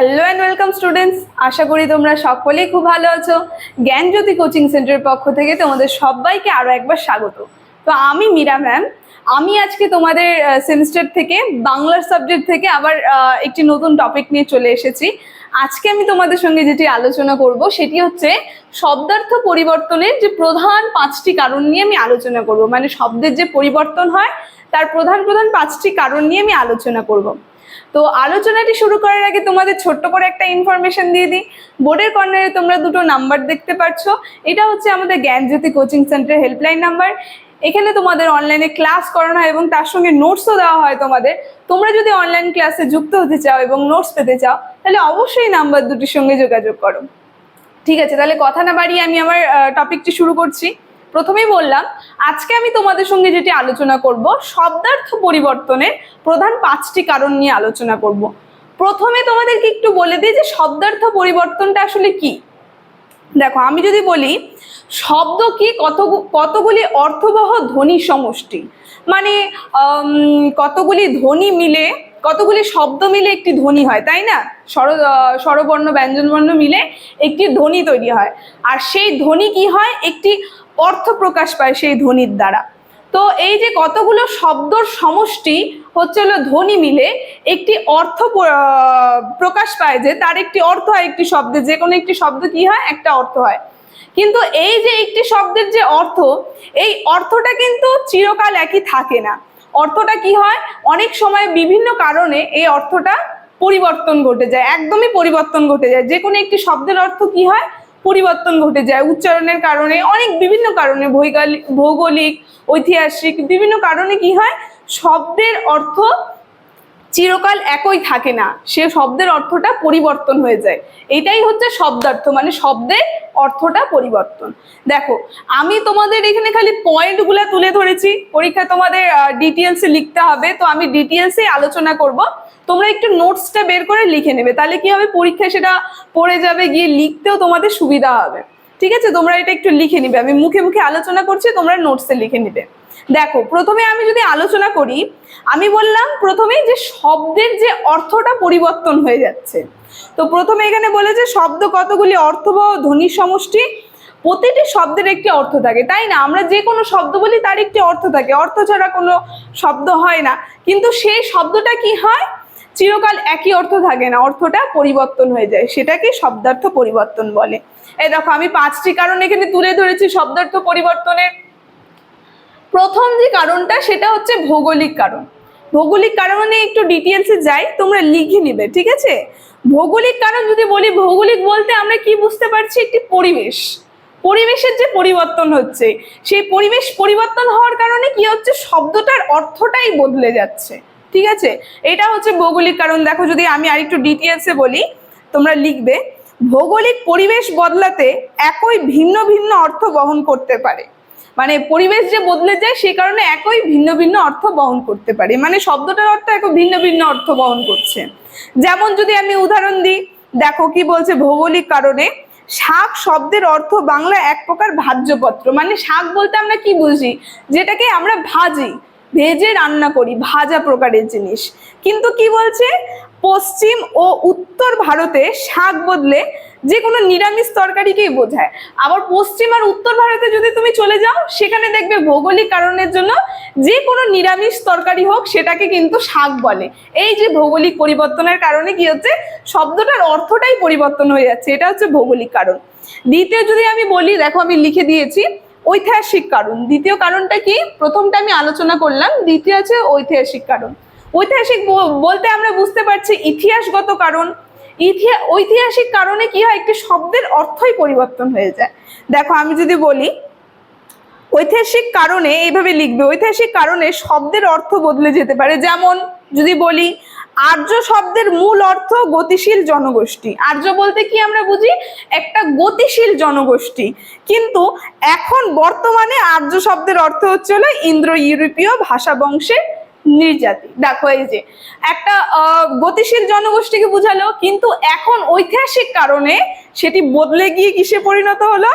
Hello and welcome students, আশা করি তোমরা সকলেই খুব ভালো আছো। জ্ঞানজ্যোতি কোচিং সেন্টারের পক্ষ থেকে তোমাদের সবাইকে আরও একবার স্বাগত। তো আমি মীরা ম্যাম, আমি আজকে তোমাদের সেমিস্টার থেকে বাংলার সাবজেক্ট থেকে আবার একটি নতুন টপিক নিয়ে চলে এসেছি। আজকে আমি তোমাদের সঙ্গে যেটি আলোচনা করব সেটি হচ্ছে শব্দার্থ পরিবর্তনের যে প্রধান 5টি কারণ নিয়ে আমি আলোচনা করব। মানে শব্দের যে পরিবর্তন হয় তার প্রধান 5টি কারণ নিয়ে আমি আলোচনা করব। তো আলোচনাটি শুরু করার আগে তোমাদের ছোট্ট করে একটা ইনফরমেশন দিয়ে দিই। বোর্ডের কর্নারে তোমরা দুটো নাম্বার দেখতে পাচ্ছ, এটা হচ্ছে আমাদের জ্ঞানজ্যোতি কোচিং সেন্টারের হেল্পলাইন নাম্বার। এখানে তোমাদের অনলাইনে ক্লাস করানো হয় এবং তার সঙ্গে নোটসও দেওয়া হয় তোমাদের। তোমরা যদি অনলাইন ক্লাসে যুক্ত হতে চাও এবং নোটস পেতে চাও তাহলে অবশ্যই নাম্বার দুটির সঙ্গে যোগাযোগ করো। ঠিক আছে, তাহলে কথা না বাড়িয়ে আমি আমার টপিকটি শুরু করছি। প্রথমেই বললাম, আজকে আমি তোমাদের সঙ্গে যেটি আলোচনা করব শব্দার্থ পরিবর্তনের প্রধান 5টি কারণ নিয়ে আলোচনা করব। প্রথমে তোমাদেরকে একটু বলে দিই যে শব্দার্থ পরিবর্তনটা আসলে কি। দেখো, আমি যদি বলি শব্দ কি কতগুলি অর্থবহ ধ্বনি সমষ্টি, মানে কতগুলি ধ্বনি মিলে, কতগুলি শব্দ মিলে একটি ধ্বনি হয়, তাই না? স্বরবর্ণ ব্যঞ্জনবর্ণ মিলে একটি ধ্বনি তৈরি হয়, আর সেই ধ্বনি কি হয়, একটি অর্থ প্রকাশ পায় সেই ধ্বনির দ্বারা। তো এই যে কতগুলো শব্দর সমষ্টি হচ্ছে হলো ধ্বনি মিলে একটি অর্থ প্রকাশ পায়, যে তার একটি অর্থ হয় একটি শব্দে, যে কোনো একটি শব্দ কি হয়, একটা অর্থ হয়। কিন্তু এই যে একটি শব্দের যে অর্থ, এই অর্থটা কিন্তু চিরকাল একই থাকে না। অর্থটা কি হয়, অনেক সময় বিভিন্ন কারণে এই অর্থটা পরিবর্তন ঘটে যায়, একদমই পরিবর্তন ঘটে যায়। যে কোনো একটি শব্দের অর্থ কি হয়, পরিবর্তন ঘটে যায় উচ্চারণের কারণে, অনেক বিভিন্ন কারণে, ভৌগোলিক, ঐতিহাসিক বিভিন্ন কারণে কি হয়, শব্দের অর্থ চিরকাল একই থাকে না, সে শব্দের অর্থটা পরিবর্তন হয়ে যায়। এটাই হচ্ছে শব্দার্থ, মানে শব্দের অর্থটা পরিবর্তন। দেখো, আমি তোমাদের এখানে খালি পয়েন্টগুলো তুলে ধরেছি, পরীক্ষা তোমাদের ডিটেলসে লিখতে হবে, তো আমি ডিটেলসে আলোচনা করব। তোমরা একটু নোটসটা বের করে লিখে নেবে, তাহলে কি হবে, পরীক্ষায় সেটা পড়ে যাবে, গিয়ে লিখতেও তোমাদের সুবিধা হবে। ঠিক আছে, তোমরা এটা একটু লিখে নিবে, আমি মুখে মুখে আলোচনা করছি, তোমরা নোটসে লিখে নিবে। দেখো, প্রথমে আমি যদি আলোচনা করি, আমি বললাম প্রথমেই যে শব্দের যে অর্থটা পরিবর্তন হয়ে যাচ্ছে। তো প্রথমে এখানে বলেছে শব্দ কতগুলি অর্থবহ ধ্বনি সমষ্টি, প্রতিটি শব্দের একটি অর্থ থাকে, তাই না? আমরা যে কোনো শব্দ বলি তার একটি অর্থ থাকে, অর্থ ছাড়া কোনো শব্দ হয় না। কিন্তু সেই শব্দটা কি হয়, চিরকাল একই অর্থ থাকে না, অর্থটা পরিবর্তন হয়ে যায়, সেটাকে শব্দার্থ পরিবর্তন বলে। এই দেখো, আমি 5টি কারণ এখানে তুলে ধরেছি শব্দার্থ পরিবর্তনের। প্রথম যে কারণটা সেটা হচ্ছে ভৌগোলিক কারণ। ভৌগোলিক কারণে একটু ডিটেলসে যাই, তোমরা লিখে নিবে, ঠিক আছে? ভৌগোলিক কারণ যদি বলি, ভৌগোলিক বলতে আমরা কি বুঝতে পারছি, একটি পরিবেশ, পরিবেশের যে পরিবর্তন হচ্ছে, সেই পরিবেশ পরিবর্তন হওয়ার কারণে কি হচ্ছে, শব্দটার অর্থটাই বদলে যাচ্ছে। ঠিক আছে, এটা হচ্ছে ভৌগোলিক কারণ। দেখো, যদি আমি আরেকটু ডিটেলসে বলি, তোমরা লিখবে ভৌগোলিক পরিবেশ বদলাতে একই ভিন্ন ভিন্ন অর্থ বহন করতে পারে। মানে পরিবেশ যে বদলে যায় সেই কারণে একই ভিন্ন ভিন্ন অর্থ বহন করতে পারে, মানে শব্দটার অর্থ একই ভিন্ন ভিন্ন অর্থ বহন করছে। যেমন যদি আমি উদাহরণ দিই, দেখো কি বলছে, ভৌগোলিক কারণে শাক শব্দের অর্থ বাংলা এক প্রকার ভাজ্যপত্র। মানে শাক বলতে আমরা কি বুঝি, যেটাকে আমরা ভাজি, ভেজে রান্না করি, ভাজা প্রকারের জিনিস। কিন্তু কি বলছে, পশ্চিম ও উত্তর ভারতে শাক বদলে যে কোনো নিরামিষ তরকারিকেই বোঝায়। আবার পশ্চিম আর উত্তর ভারতে যদি তুমি চলে যাও, সেখানে দেখবে ভৌগোলিক কারণের জন্য যে কোনো নিরামিষ তরকারি হোক সেটাকে কিন্তু শাক বলে। এই যে ভৌগোলিক পরিবর্তনের কারণে কি হচ্ছে, শব্দটার অর্থটাই পরিবর্তন হয়ে যাচ্ছে, এটা হচ্ছে ভৌগোলিক কারণ। দ্বিতীয় যদি আমি বলি, দেখো আমি লিখে দিয়েছি ঐতিহাসিক কারণ। দ্বিতীয় কারণটা কি, প্রথমটা আমি আলোচনা করলাম, দ্বিতীয় আছে ঐতিহাসিক কারণ। ঐতিহাসিক বলতে আমরা বুঝতে পারছি ইতিহাসগত কারণ। ঐতিহাসিক কারণে কি হয়, একটি শব্দের অর্থই পরিবর্তন হয়ে যায়। দেখো, আমি যদি বলি ঐতিহাসিক কারণে, এইভাবে লিখবে, ঐতিহাসিক কারণে শব্দের অর্থ বদলে যেতে পারে। যেমন যদি বলি আর্য শব্দের মূল অর্থ গতিশীল জনগোষ্ঠী। আর্য বলতে কি আমরা বুঝি, একটা গতিশীল জনগোষ্ঠী, কিন্তু এখন বর্তমানে আর্য শব্দের অর্থ হচ্ছে হলো ইন্দো ইউরোপীয় ভাষা বংশের নৃজাতি। দেখো, এই যে একটা গতিশীল জনগোষ্ঠীকে বুঝালো, কিন্তু এখন ঐতিহাসিক কারণে সেটি বদলে গিয়ে কিসে পরিণত হলো,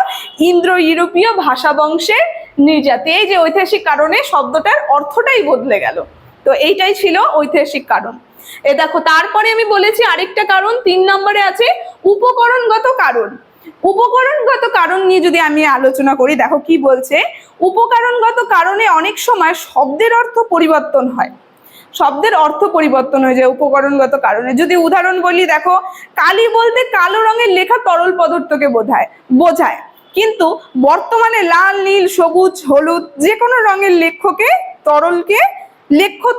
ইন্দো ইউরোপীয় ভাষা বংশের নৃজাতি। এই যে ঐতিহাসিক কারণে শব্দটার অর্থটাই বদলে গেল। তো এইটাই ছিল ঐতিহাসিক কারণ। দেখো, তারপরে আমি বলেছি আরেকটা কারণ, 3 নম্বরে আছে উপকরণগত কারণ। উপকরণগত কারণ নিয়ে যদি আমি আলোচনা করি, দেখো কি বলছে, উপকরণগত কারণে অনেক সময় শব্দের অর্থ পরিবর্তন হয়। শব্দের অর্থ পরিবর্তন হয়ে যায় উপকরণগত কারণে। যদি উদাহরণ বলি, দেখো কালি বলতে কালো রঙের লেখা তরল পদার্থকে বোঝায়, কিন্তু বর্তমানে লাল, নীল, সবুজ, হলুদ যে কোনো রঙের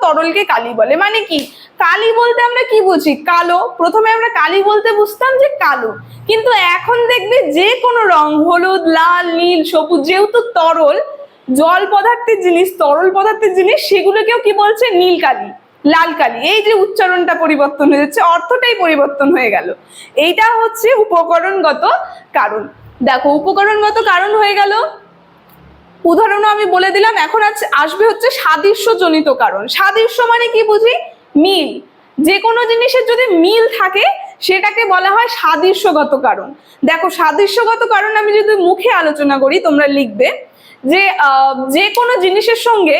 তরলকে কালি বলে। মানে কি, কালি বলতে আমরা কি বুঝি? কালো। প্রথমে আমরা কালি বলতে বুঝতাম যে কালো, কিন্তু এখন দেখবে যে কোনো রং, হলুদ, লাল, নীল, সবুজ, যেহেতু তরল পদার্থের জিনিস, সেগুলোকেও কি বলছে? নীল কালি, লাল কালি। এই যে উচ্চারণটা পরিবর্তন হয়ে যাচ্ছে, অর্থটাই পরিবর্তন হয়ে গেল। এইটা হচ্ছে উপকরণগত কারণ। দেখো, উপকরণগত কারণ হয়ে গেল, উদাহরণও আমি বলে দিলাম। এখন আসবে হচ্ছে সাদৃশ্যজনিত কারণ। সাদৃশ্য মানে কি বুঝি? মিল। যে কোনো জিনিসের যদি মিল থাকে সেটাকে বলা হয় সাদৃশ্যগত কারণ। দেখো, সাদৃশ্যগত কারণ আমি যদি মুখে আলোচনা করি, তোমরা লিখবে যে কোনো জিনিসের সঙ্গে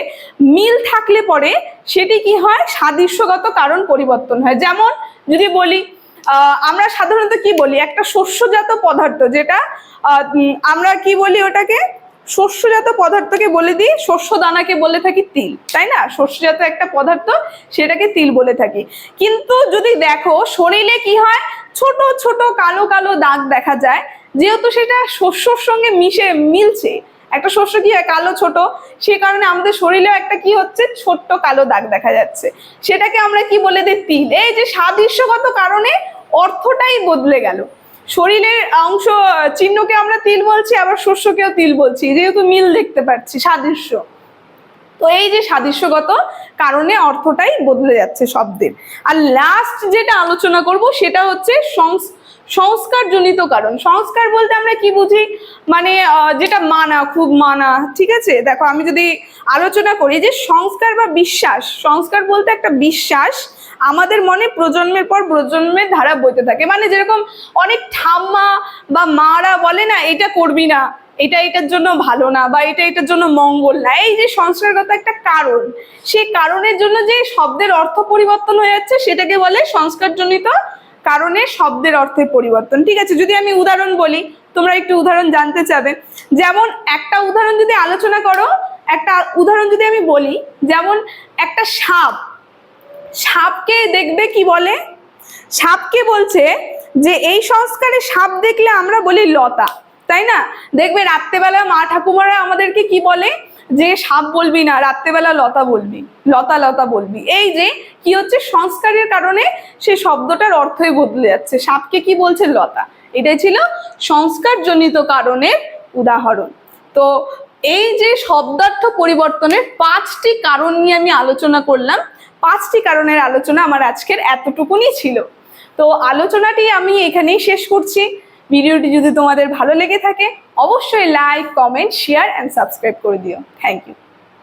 মিল থাকলে পরে সেটি কি হয়? সাদৃশ্যগত কারণ পরিবর্তন হয়। যেমন যদি বলি, আমরা সাধারণত কি বলি? একটা শস্যজাত পদার্থ, যেটা আমরা কি বলি? ওটাকে শস্যজাত পদার্থকে বলে দিই, শস্য দানাকে বলে থাকি তিল, তাই না? শস্যজাত একটা পদার্থ, সেটাকে তিল বলে থাকি। কিন্তু যদি দেখো শরীরে কি হয়, ছোট ছোট কালো কালো দাগ দেখা যায়, যেহেতু সেটা শস্যর সঙ্গে মিলছে। একটা শস্য কি হয়? কালো, ছোট, সে কারণে আমাদের শরীরেও একটা কি হচ্ছে? ছোট্ট কালো দাগ দেখা যাচ্ছে, সেটাকে আমরা কি বলে দিই? তিল। এই যে সাদৃশ্যগত কারণে অর্থটাই বদলে গেল। শরীরের অংশ চিহ্নকে আমরা তিল বলছি, আবার শস্যকেও তিল বলছি, যেহেতু মিল দেখতে পাচ্ছি, সাদৃশ্য। তো এই যে সাদৃশ্যগত কারণে অর্থটাই বদলে যাচ্ছে শব্দের। আর লাস্ট যেটা আলোচনা করব সেটা হচ্ছে সংস্কারজনিত কারণ। সংস্কার বলতে আমরা কি বুঝি? মানে যেটা খুব মানা, ঠিক আছে? দেখো, আমি যদি আলোচনা করি যে সংস্কার বা বিশ্বাস, সংস্কার বলতে একটা বিশ্বাস আমাদের মনে প্রজন্মের পর প্রজন্মের ধারা বইতে থাকে। মানে যেরকম অনেক ঠাম্মা বা মারা বলে না, এটা করবি না, এটার জন্য ভালো না, বা এটার জন্য মঙ্গল না। এই যে সংস্কারগত একটা কারণ, সেই কারণের জন্য যে শব্দের অর্থ পরিবর্তন হয়ে যাচ্ছে, সেটাকে বলে সংস্কারজনিত কারণে শব্দের অর্থের পরিবর্তন। ঠিক আছে, যদি আমি উদাহরণ বলি, তোমরা একটু উদাহরণ জানতে চাবে। যেমন একটা উদাহরণ যদি আলোচনা করো, একটা উদাহরণ যদি আমি বলি, যেমন একটা সাপকে দেখবে কি বলে? সাপকে বলছে যে এই সংস্কারে সাপ দেখলে আমরা বলি লতা, তাই না? দেখবে রাত্রেবেলা মা ঠাকুমারা আমাদেরকে কি বলে? যে সাপ বলবি না, রাত্রেবেলা লতা বলবি, লতা বলবি। এই যে কি হচ্ছে? সংস্কারের কারণে সেই শব্দটার অর্থই বদলে যাচ্ছে। সাপকে কি বলছে? লতা। এটাই ছিল সংস্কারজনিত কারণের উদাহরণ। তো এই যে শব্দার্থ পরিবর্তনের 5টি কারণ নিয়ে আমি আলোচনা করলাম, 5টি কারণের আলোচনা আমার আজকের এতটুকুনি ছিল। তো আলোচনাটি আমি এখানেই শেষ করছি। ভিডিওটি যদি তোমাদের ভালো লেগে থাকে, অবশ্যই like, comment, share and subscribe করে দিও। Thank you.